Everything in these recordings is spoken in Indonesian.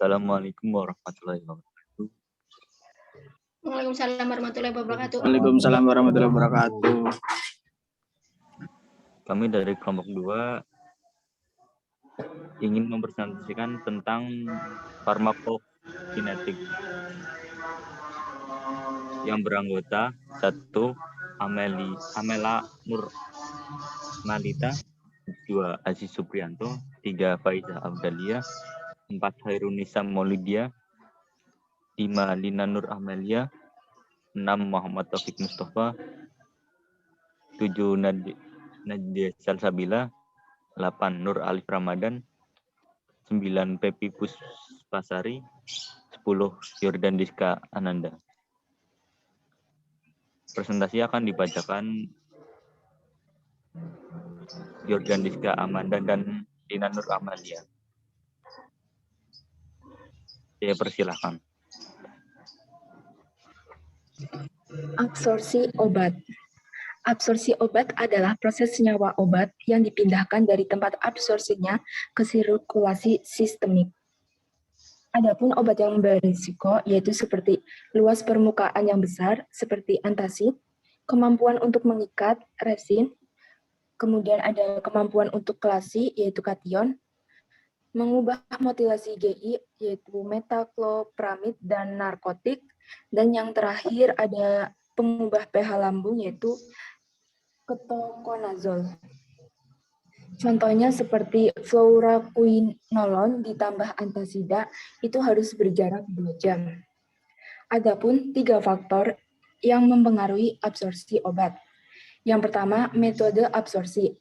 Assalamualaikum warahmatullahi wabarakatuh. Waalaikumsalam warahmatullahi wabarakatuh. Waalaikumsalam warahmatullahi wabarakatuh. Kami dari kelompok 2 ingin mempresentasikan tentang farmakokinetik yang beranggota 1. Amela Nur Malita, 2. Aziz Supriyanto, 3. Faiza Abdalia, 4. Hairunisa Maulidia, 5. Lina Nur Amelia, 6. Muhammad Taufik Mustafa, 7. Nadia Salsabila, 8. Nur Alif Ramadan, 9. Pepi Puspasari, 10. Yordan Diska Ananda. Presentasi akan dibacakan Yordan Diska Amanda dan Lina Nur Amalia. Saya persilahkan. Absorpsi obat. Absorpsi obat adalah proses senyawa obat yang dipindahkan dari tempat absorpsinya ke sirkulasi sistemik. Adapun obat yang berisiko yaitu seperti luas permukaan yang besar seperti antacid, kemampuan untuk mengikat resin, kemudian ada kemampuan untuk kelasi yaitu kation, mengubah motilasi GI yaitu metaklopramid dan narkotik, dan yang terakhir ada pengubah pH lambung yaitu ketokonazol. Contohnya seperti fluoroquinolone ditambah antasida itu harus berjarak 2 jam. Adapun 3 faktor yang mempengaruhi absorpsi obat. Yang pertama, metode absorpsi.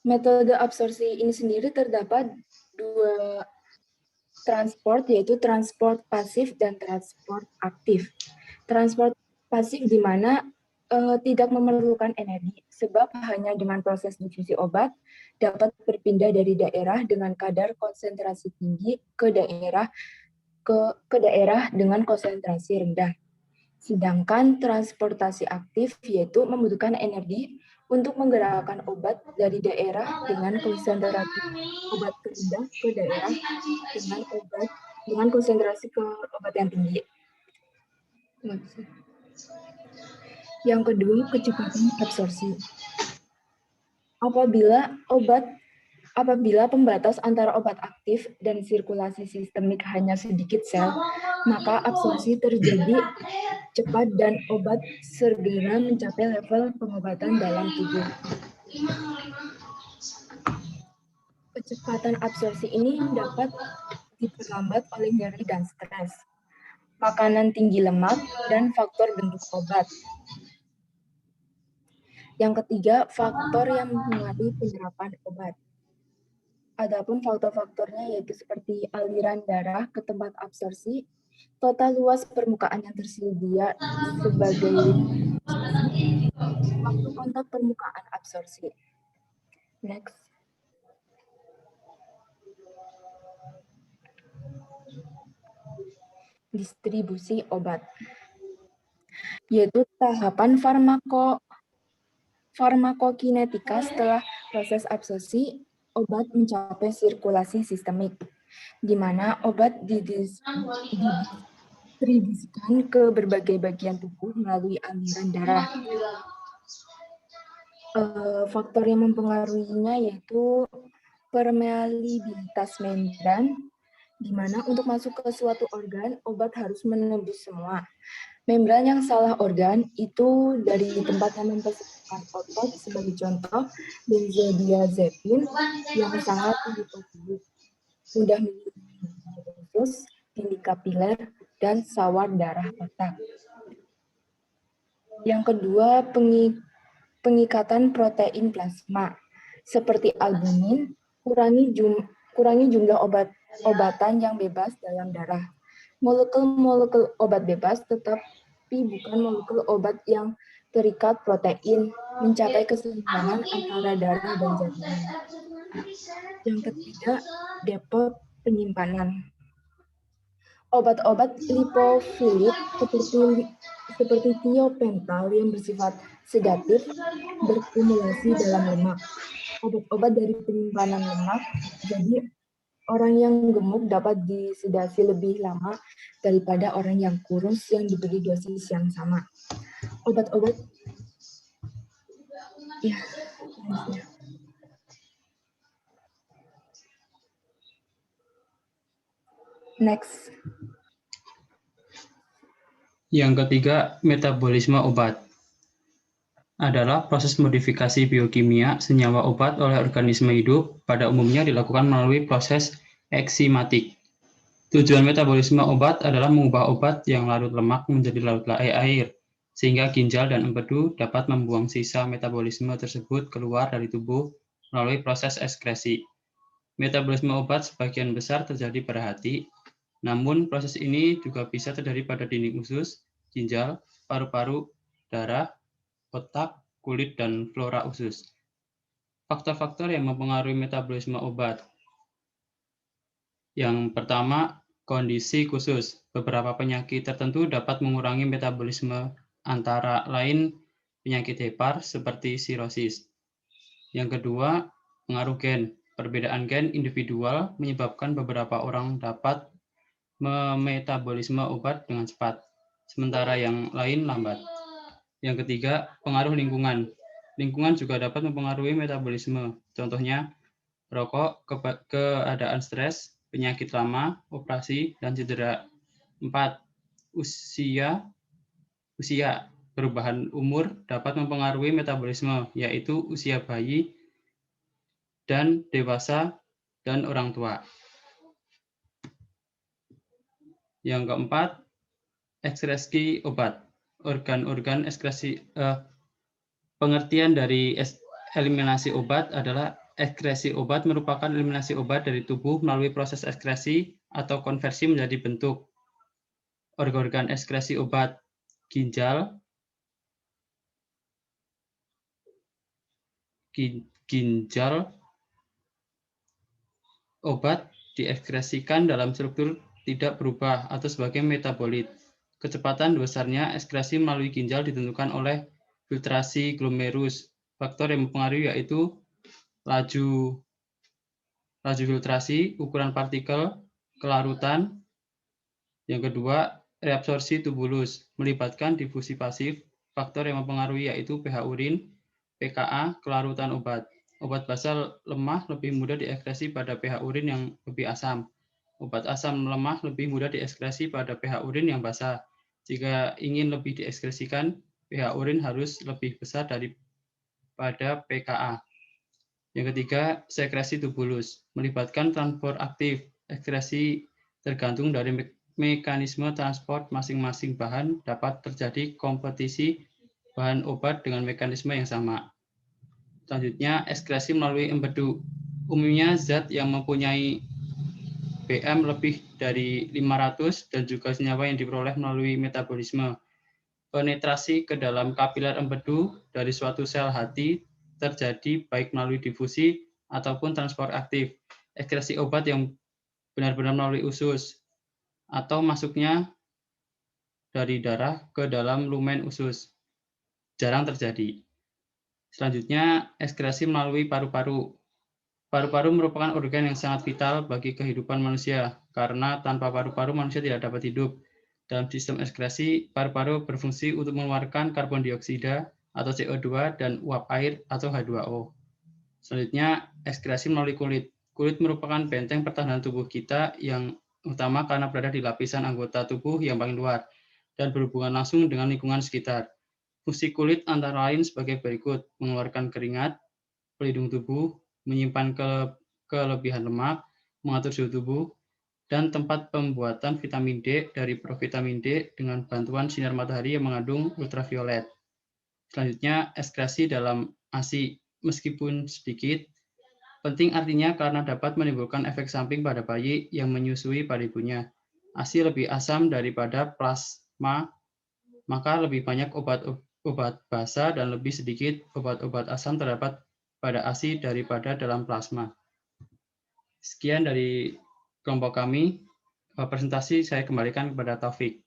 Metode absorpsi ini sendiri terdapat 2 transport, yaitu transport pasif dan transport aktif. Transport pasif di mana tidak memerlukan energi, sebab hanya dengan proses difusi obat dapat berpindah dari daerah dengan kadar konsentrasi tinggi ke daerah dengan konsentrasi rendah. Sedangkan transportasi aktif yaitu membutuhkan energi untuk menggerakkan obat dari daerah dengan konsentrasi obat rendah ke daerah dengan konsentrasi ke obat yang tinggi. Yang kedua, kecepatan absorpsi. Apabila pembatas antara obat aktif dan sirkulasi sistemik hanya sedikit sel, maka absorpsi terjadi cepat dan obat segera mencapai level pengobatan dalam tubuh. Kecepatan absorpsi ini dapat diperlambat oleh nyeri dan stres, makanan tinggi lemak, dan faktor bentuk obat. Yang ketiga, faktor yang mempengaruhi penyerapan obat. Adapun faktor-faktornya yaitu seperti aliran darah ke tempat absorpsi, total luas permukaan yang tersedia sebagai waktu kontak permukaan absorpsi. Next. Distribusi obat. Yaitu tahapan farmakokinetika setelah proses absorpsi, obat mencapai sirkulasi sistemik, di mana obat didistribusikan ke berbagai bagian tubuh melalui aliran darah. Faktor yang mempengaruhinya yaitu permeabilitas membran, di mana untuk masuk ke suatu organ, obat harus menembus semua. Membran yang salah organ itu dari tempat yang mempersempitkan otot, sebagai contoh benzodiazepin yang sangat hipotonik, mudah menjadi infus, tindi kapiler, dan sawar darah otak. Yang kedua, pengikatan protein plasma seperti albumin, kurangi jumlah obatan yang bebas dalam darah. Molekul-molekul obat bebas tetapi bukan molekul obat yang terikat protein, mencapai keseimbangan antara darah dan jaringan. Yang ketiga, depot penyimpanan. Obat-obat lipofilik seperti tiopental yang bersifat sedatif berkumulasi dalam lemak. Obat-obat dari penyimpanan lemak jadi Orang yang gemuk dapat disedasi lebih lama daripada orang yang kurus yang diberi dosis yang sama. Obat-obat, ya, seterusnya. Next. Yang ketiga, metabolisme obat adalah proses modifikasi biokimia senyawa obat oleh organisme hidup, pada umumnya dilakukan melalui proses enzimatik. Tujuan metabolisme obat adalah mengubah obat yang larut lemak menjadi larut air, sehingga ginjal dan empedu dapat membuang sisa metabolisme tersebut keluar dari tubuh melalui proses ekskresi. Metabolisme obat sebagian besar terjadi pada hati, namun proses ini juga bisa terjadi pada dinding usus, ginjal, paru-paru, darah, otak, kulit, dan flora usus. Faktor-faktor yang mempengaruhi metabolisme obat. Yang pertama, kondisi khusus. Beberapa penyakit tertentu dapat mengurangi metabolisme, antara lain penyakit hepar seperti sirosis. Yang kedua, pengaruh gen. Perbedaan gen individual menyebabkan beberapa orang dapat memetabolisme obat dengan cepat, sementara yang lain lambat. Yang ketiga, pengaruh lingkungan. Lingkungan juga dapat mempengaruhi metabolisme. Contohnya, rokok, keadaan stres, penyakit lama, operasi, dan cedera. 4. Usia. Perubahan umur dapat mempengaruhi metabolisme, yaitu usia bayi dan dewasa dan orang tua. Yang keempat, ekskresi obat. Organ-organ ekskresi pengertian dari eliminasi obat adalah ekskresi obat merupakan eliminasi obat dari tubuh melalui proses ekskresi atau konversi menjadi bentuk. Organ-organ ekskresi obat: ginjal, obat diekskresikan dalam struktur tidak berubah atau sebagai metabolit. Kecepatan besarnya ekskresi melalui ginjal ditentukan oleh filtrasi glomerulus. Faktor yang mempengaruhi yaitu laju filtrasi, ukuran partikel, kelarutan. Yang kedua, reabsorpsi tubulus, melibatkan difusi pasif. Faktor yang mempengaruhi yaitu pH urin, pKa, kelarutan obat. Obat basa lemah lebih mudah diekskresi pada pH urin yang lebih asam. Obat asam lemah lebih mudah diekskresi pada pH urin yang basah. Jika ingin lebih diekskresikan, pH urin harus lebih besar daripada pKa. Yang ketiga, sekresi tubulus, melibatkan transport aktif. Ekskresi tergantung dari mekanisme transport masing-masing bahan, dapat terjadi kompetisi bahan obat dengan mekanisme yang sama. Selanjutnya, ekskresi melalui empedu. Umumnya zat yang mempunyai BM lebih dari 500 dan juga senyawa yang diperoleh melalui metabolisme. Penetrasi ke dalam kapiler empedu dari suatu sel hati terjadi baik melalui difusi ataupun transport aktif. Ekskresi obat yang benar-benar melalui usus atau masuknya dari darah ke dalam lumen usus jarang terjadi. Selanjutnya, ekskresi melalui paru-paru. Paru-paru merupakan organ yang sangat vital bagi kehidupan manusia, karena tanpa paru-paru manusia tidak dapat hidup. Dalam sistem ekskresi, paru-paru berfungsi untuk mengeluarkan karbon dioksida atau CO2 dan uap air atau H2O. Selanjutnya, ekskresi melalui kulit. Kulit merupakan benteng pertahanan tubuh kita yang utama karena berada di lapisan anggota tubuh yang paling luar dan berhubungan langsung dengan lingkungan sekitar. Fungsi kulit antara lain sebagai berikut: mengeluarkan keringat, pelindung tubuh, menyimpan kelebihan lemak, mengatur suhu tubuh, dan tempat pembuatan vitamin D dari provitamin D dengan bantuan sinar matahari yang mengandung ultraviolet. Selanjutnya, ekskresi dalam ASI, meskipun sedikit, penting artinya karena dapat menimbulkan efek samping pada bayi yang menyusui pada ibunya. ASI lebih asam daripada plasma, maka lebih banyak obat basa dan lebih sedikit obat-obat asam terdapat pada ASI daripada dalam plasma. Sekian dari kelompok kami. Presentasi saya kembalikan kepada Taufik.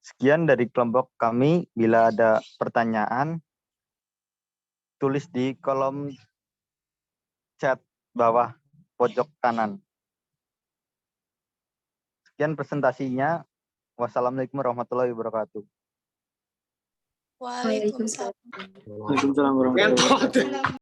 Sekian dari kelompok kami. Bila ada pertanyaan, tulis di kolom chat bawah pojok kanan. Sekian presentasinya. Wassalamualaikum warahmatullahi wabarakatuh. Waalaikumsalam. Waalaikumsalam warahmatullahi wabarakatuh.